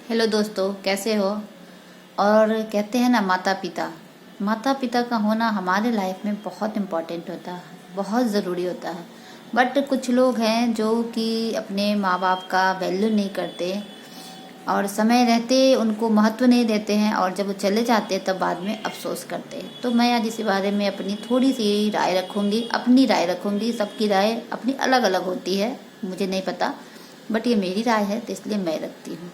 Hello दोस्तों, कैसे हो। और कहते हैं ना, माता पिता का होना हमारे लाइफ में बहुत इम्पोर्टेंट होता है, बहुत ज़रूरी होता है। बट कुछ लोग हैं जो कि अपने माँ बाप का वैल्यू नहीं करते और समय रहते उनको महत्व नहीं देते हैं, और जब वो चले जाते हैं तब बाद में अफसोस करते हैं। तो मैं आज इसी बारे में अपनी थोड़ी सी राय रखूँगी, अपनी राय रखूँगी। सबकी राय अपनी अलग अलग होती है, मुझे नहीं पता, बट ये मेरी राय है तो इसलिए मैं रखती हूँ।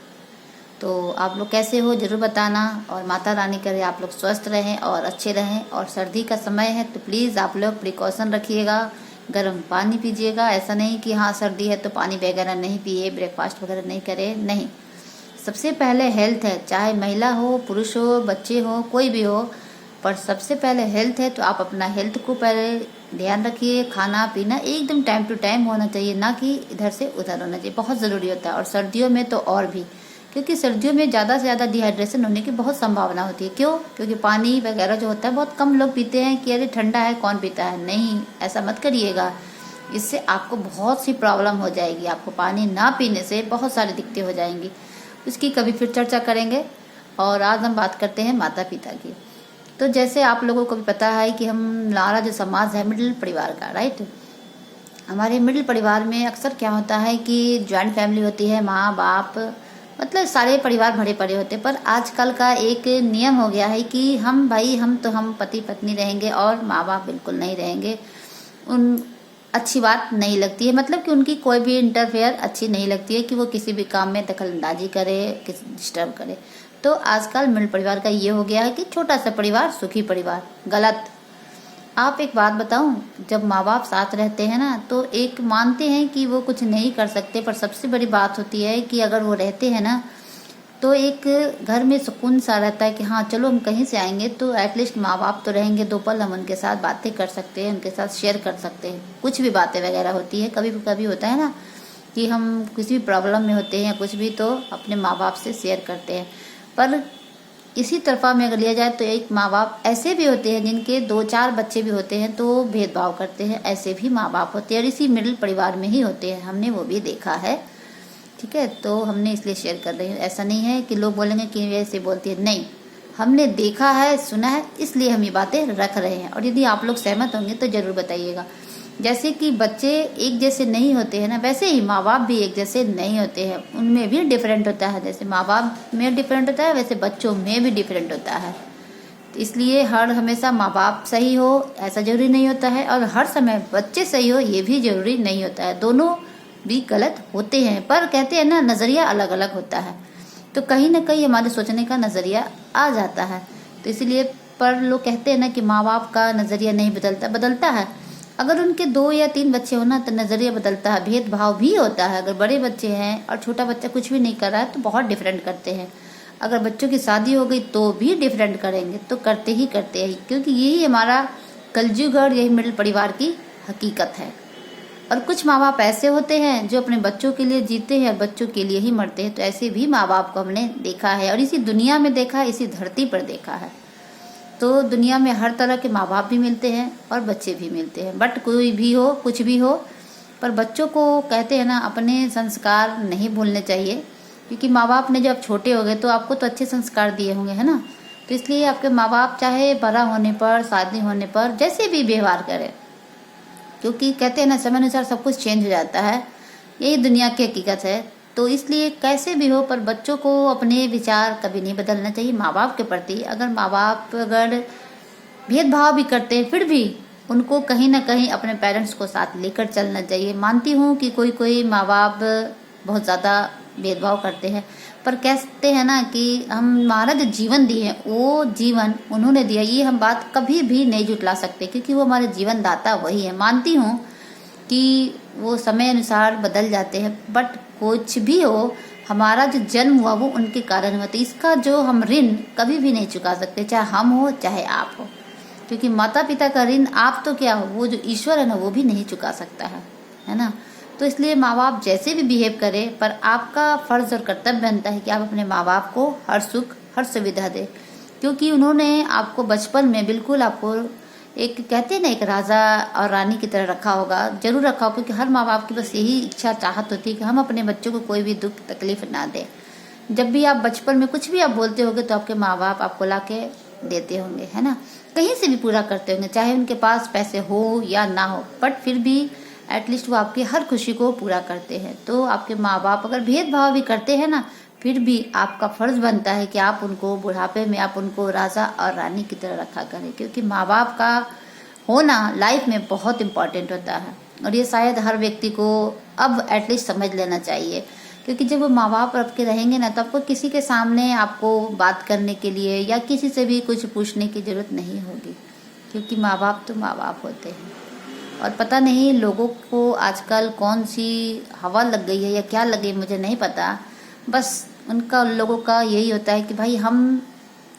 तो आप लोग कैसे हो ज़रूर बताना, और माता रानी करे आप लोग स्वस्थ रहें और अच्छे रहें। और सर्दी का समय है तो प्लीज़ आप लोग प्रिकॉशन रखिएगा, गर्म पानी पीजिएगा। ऐसा नहीं कि हाँ सर्दी है तो पानी वगैरह नहीं पिए, ब्रेकफास्ट वगैरह नहीं करें, नहीं। सबसे पहले हेल्थ है, चाहे महिला हो, पुरुष हो, बच्चे हो, कोई भी हो, पर सबसे पहले हेल्थ है। तो आप अपना हेल्थ को पहले ध्यान रखिए। खाना पीना एकदम टाइम टू टाइम होना चाहिए, ना कि इधर से उधर होना चाहिए, बहुत ज़रूरी होता है। और सर्दियों में तो और भी, क्योंकि सर्दियों में ज़्यादा से ज़्यादा डिहाइड्रेशन होने की बहुत संभावना होती है। क्यों? क्योंकि पानी वगैरह जो होता है बहुत कम लोग पीते हैं कि अरे ठंडा है कौन पीता है, नहीं, ऐसा मत करिएगा। इससे आपको बहुत सी प्रॉब्लम हो जाएगी, आपको पानी ना पीने से बहुत सारी दिक्कतें हो जाएंगी। उसकी कभी फिर चर्चा करेंगे। और आज हम बात करते हैं माता पिता की। तो जैसे आप लोगों को भी पता है कि हमारा जो समाज है मिडिल परिवार का, राइट। हमारे मिडिल परिवार में अक्सर क्या होता है कि जॉइंट फैमिली होती है, माँ बाप, मतलब सारे परिवार भरे पड़े होते हैं। पर आजकल का एक नियम हो गया है कि हम पति पत्नी रहेंगे और माँ बाप बिल्कुल नहीं रहेंगे। उन अच्छी बात नहीं लगती है, मतलब कि उनकी कोई भी इंटरफेयर अच्छी नहीं लगती है, कि वो किसी भी काम में दखलंदाजी करे, किसी डिस्टर्ब करे। तो आजकल मिडिल परिवार का ये हो गया है कि छोटा सा परिवार सुखी परिवार, गलत। आप एक बात बताऊं, जब माँ बाप साथ रहते हैं ना तो एक मानते हैं कि वो कुछ नहीं कर सकते, पर सबसे बड़ी बात होती है कि अगर वो रहते हैं ना तो एक घर में सुकून सा रहता है कि हाँ चलो हम कहीं से आएंगे तो एटलीस्ट माँ बाप तो रहेंगे, 2 पल हम उनके साथ बातें कर सकते हैं, उनके साथ शेयर कर सकते हैं, कुछ भी बातें वगैरह होती है। कभी कभी होता है ना कि हम किसी भी प्रॉब्लम में होते हैं या कुछ भी, तो अपने माँ बाप से शेयर करते हैं। पर इसी तरफा में अगर लिया जाए तो एक माँ बाप ऐसे भी होते हैं जिनके 2-4 बच्चे भी होते हैं तो भेदभाव करते हैं, ऐसे भी माँ बाप होते हैं, और इसी मिडिल परिवार में ही होते हैं, हमने वो भी देखा है। ठीक है, तो हमने इसलिए शेयर कर रही हूँ। ऐसा नहीं है कि लोग बोलेंगे कि ऐसे बोलती है, नहीं, हमने देखा है, सुना है, इसलिए हम ये बातें रख रहे हैं। और यदि आप लोग सहमत होंगे तो ज़रूर बताइएगा। जैसे कि बच्चे एक जैसे नहीं होते हैं ना, वैसे ही माँ बाप भी एक जैसे नहीं होते हैं, उनमें भी डिफरेंट होता है। जैसे माँ बाप में डिफरेंट होता है, वैसे बच्चों में भी डिफरेंट होता है। तो इसलिए हर हमेशा माँ बाप सही हो ऐसा जरूरी नहीं होता है, और हर समय बच्चे सही हो ये भी जरूरी नहीं होता है। दोनों भी गलत होते हैं, पर कहते हैं ना नज़रिया अलग अलग होता है, तो कहीं ना कहीं हमारे सोचने का नज़रिया आ जाता है। तो इसलिए पर लोग कहते हैं ना कि माँ बाप का नज़रिया नहीं बदलता, बदलता है। अगर उनके 2 या 3 बच्चे हो ना तो नज़रिया बदलता है, भेदभाव भी होता है। अगर बड़े बच्चे हैं और छोटा बच्चा कुछ भी नहीं कर रहा है तो बहुत डिफरेंट करते हैं। अगर बच्चों की शादी हो गई तो भी डिफरेंट करेंगे, तो करते ही करते हैं, क्योंकि यही हमारा कलयुग और यही मिडिल परिवार की हकीकत है। और कुछ माँ बाप ऐसे होते हैं जो अपने बच्चों के लिए जीते हैं और बच्चों के लिए ही मरते हैं। तो ऐसे भी माँ बाप को हमने देखा है, और इसी दुनिया में देखा है, इसी धरती पर देखा है। तो दुनिया में हर तरह के माँ बाप भी मिलते हैं और बच्चे भी मिलते हैं, बट कोई भी हो, कुछ भी हो, पर बच्चों को कहते हैं ना अपने संस्कार नहीं भूलने चाहिए। क्योंकि माँ बाप ने जब छोटे हो गए तो आपको तो अच्छे संस्कार दिए होंगे, है ना। तो इसलिए आपके माँ बाप चाहे बड़ा होने पर, शादी होने पर, जैसे भी व्यवहार करें, क्योंकि कहते हैं ना समय अनुसार सब कुछ चेंज हो जाता है, यही दुनिया की हकीकत है। तो इसलिए कैसे भी हो, पर बच्चों को अपने विचार कभी नहीं बदलना चाहिए माँ बाप के प्रति। अगर माँ बाप अगर भेदभाव भी करते हैं फिर भी उनको कहीं ना कहीं अपने पेरेंट्स को साथ लेकर चलना चाहिए। मानती हूँ कि कोई कोई माँ बाप बहुत ज़्यादा भेदभाव करते हैं, पर कहते हैं ना कि हमारा जो जीवन दिए हैं वो जीवन उन्होंने दिया, ये हम बात कभी भी नहीं जुटला सकते, क्योंकि वो हमारे जीवन दाता वही है। मानती हूँ कि वो समय अनुसार बदल जाते हैं, बट कुछ भी हो, हमारा जो जन्म हुआ वो उनके कारण हुआ, तो इसका जो हम ऋण कभी भी नहीं चुका सकते, चाहे हम हो चाहे आप हो। क्योंकि माता पिता का ऋण आप तो क्या हो, वो जो ईश्वर है ना वो भी नहीं चुका सकता है ना। तो इसलिए माँ बाप जैसे भी बिहेव करें, पर आपका फर्ज और कर्तव्य बनता है कि आप अपने माँ बाप को हर सुख हर सुविधा दें, क्योंकि उन्होंने आपको बचपन में बिल्कुल आपको एक कहते हैं ना एक राजा और रानी की तरह रखा होगा, जरूर रखा होगा, क्योंकि हर माँ बाप की बस यही इच्छा चाहत होती है कि हम अपने बच्चों को कोई भी दुख तकलीफ ना दें। जब भी आप बचपन में कुछ भी आप बोलते होगे तो आपके माँ बाप आपको ला के देते होंगे, है ना, कहीं से भी पूरा करते होंगे, चाहे उनके पास पैसे हो या ना हो, बट फिर भी एटलीस्ट वो आपकी हर खुशी को पूरा करते हैं। तो आपके माँ बाप अगर भेदभाव भी करते हैं ना, फिर भी आपका फर्ज बनता है कि आप उनको बुढ़ापे में आप उनको राजा और रानी की तरह रखा करें, क्योंकि माँ बाप का होना लाइफ में बहुत इम्पोर्टेंट होता है। और ये शायद हर व्यक्ति को अब एटलीस्ट समझ लेना चाहिए, क्योंकि जब वो माँ बाप आपके रहेंगे ना, तो आपको किसी के सामने आपको बात करने के लिए या किसी से भी कुछ पूछने की जरूरत नहीं होगी, क्योंकि माँ बाप तो माँ बाप होते हैं। और पता नहीं लोगों को आजकल कौन सी हवा लग गई है या क्या लग गई, मुझे नहीं पता, बस उनका लोगों का यही होता है कि भाई हम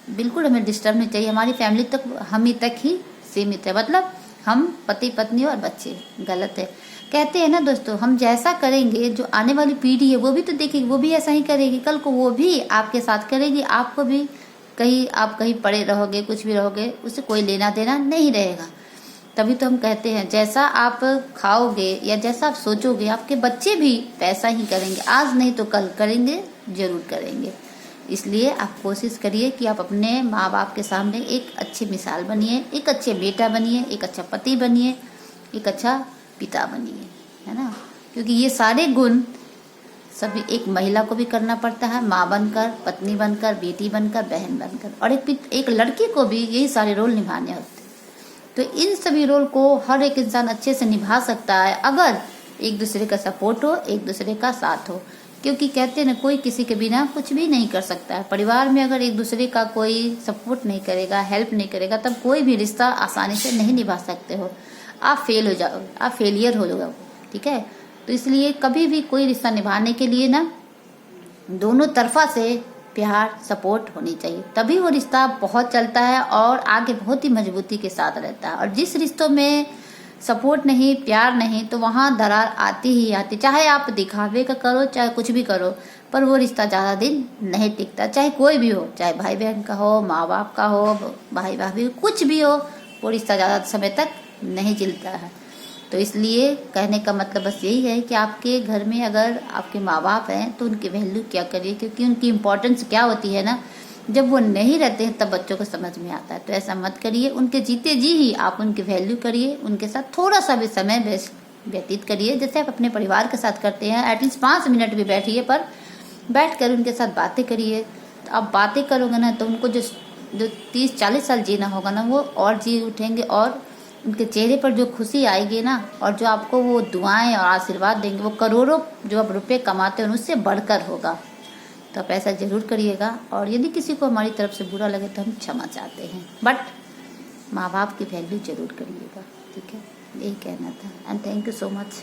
बिल्कुल, हमें डिस्टर्ब नहीं चाहिए, हमारी फैमिली तक हम ही तक ही सीमित है, मतलब हम पति पत्नी और बच्चे। गलत है। कहते हैं ना दोस्तों, हम जैसा करेंगे जो आने वाली पीढ़ी है वो भी तो देखेगी, वो भी ऐसा ही करेगी, कल को वो भी आपके साथ करेगी, आपको भी कहीं आप कहीं पड़े रहोगे, कुछ भी रहोगे, उससे कोई लेना देना नहीं रहेगा। तभी तो हम कहते हैं जैसा आप खाओगे या जैसा आप सोचोगे, आपके बच्चे भी वैसा ही करेंगे, आज नहीं तो कल करेंगे, जरूर करेंगे। इसलिए आप कोशिश करिए कि आप अपने माँ बाप के सामने एक अच्छी मिसाल बनिए, एक अच्छे बेटा बनिए, एक अच्छा पति बनिए, एक अच्छा पिता बनिए, है ना, क्योंकि ये सारे गुण सभी एक महिला को भी करना पड़ता है, माँ बनकर, पत्नी बनकर, बेटी बनकर, बहन बनकर, और एक लड़की को भी यही सारे रोल निभाने होते हैं। तो इन सभी रोल को हर एक इंसान अच्छे से निभा सकता है अगर एक दूसरे का सपोर्ट हो, एक दूसरे का साथ हो, क्योंकि कहते हैं ना, कोई किसी के बिना कुछ भी नहीं कर सकता है। परिवार में अगर एक दूसरे का कोई सपोर्ट नहीं करेगा, हेल्प नहीं करेगा, तब कोई भी रिश्ता आसानी से नहीं निभा सकते हो, आप फेल हो जाओगे, आप फेलियर हो जाओगे, ठीक है। तो इसलिए कभी भी कोई रिश्ता निभाने के लिए ना दोनों तरफा से प्यार सपोर्ट होनी चाहिए, तभी वो रिश्ता बहुत चलता है और आगे बहुत ही मजबूती के साथ रहता है। और जिस रिश्तों में सपोर्ट नहीं, प्यार नहीं, तो वहाँ दरार आती ही आती, चाहे आप दिखावे का करो, चाहे कुछ भी करो, पर वो रिश्ता ज़्यादा दिन नहीं टिकता, चाहे कोई भी हो, चाहे भाई बहन का हो, माँ बाप का हो, भाई भाभी, कुछ भी हो, वो रिश्ता ज़्यादा समय तक नहीं चलता है। तो इसलिए कहने का मतलब बस यही है कि आपके घर में अगर आपके माँ बाप हैं तो उनकी वैल्यू क्या करिए, क्योंकि उनकी इम्पोर्टेंस क्या होती है ना, जब वो नहीं रहते हैं तब बच्चों को समझ में आता है। तो ऐसा मत करिए, उनके जीते जी ही आप उनकी वैल्यू करिए, उनके साथ थोड़ा सा भी समय व्यतीत करिए, जैसे आप अपने परिवार के साथ करते हैं। एटलीस्ट 5 मिनट भी बैठिए, पर बैठ कर उनके साथ बातें करिए। तो आप बातें करोगे ना, तो उनको जो 30-40 साल जीना होगा ना, वो और जी उठेंगे, और उनके चेहरे पर जो खुशी आएगी ना, और जो आपको वो दुआएं और आशीर्वाद देंगे, वो करोड़ों जो आप रुपए कमाते हैं उससे बढ़कर होगा। तो आप ऐसा जरूर करिएगा। और यदि किसी को हमारी तरफ से बुरा लगे तो हम क्षमा चाहते हैं, बट माँ बाप की वैल्यू जरूर करिएगा, ठीक है। यही कहना था, and thank you so much.